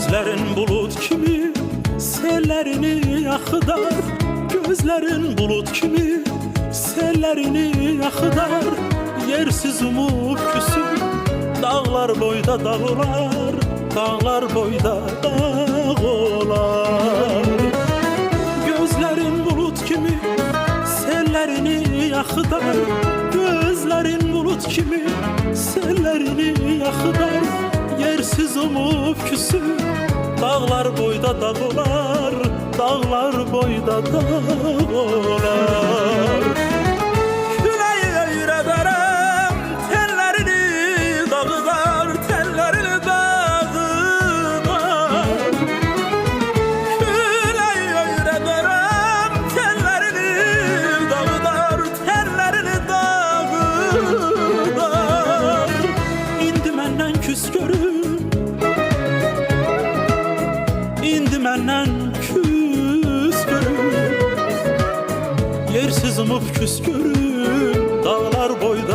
Gözlerin bulut kimi sellerini yakıdar, gözlerin bulut kimi sellerini yakıdar. Yersiz umut küsüp dağlar boyda dağlar, dağlar boyda dağlar. Gözlerin bulut kimi sellerini yakıdar, gözlerin bulut kimi sellerini yakıdar. Yersiz umut küsüp dağlar boyda dağlar, dağlar boyda dağlar. Küleğe yüreberem tellerini dağlar, tellerini dağlar. Küleğe yüreberem tellerini dağlar, tellerini dağlar. İndi menden küs görür, İndi menden küs görür. Yersiz umut küs görür, dağlar boyda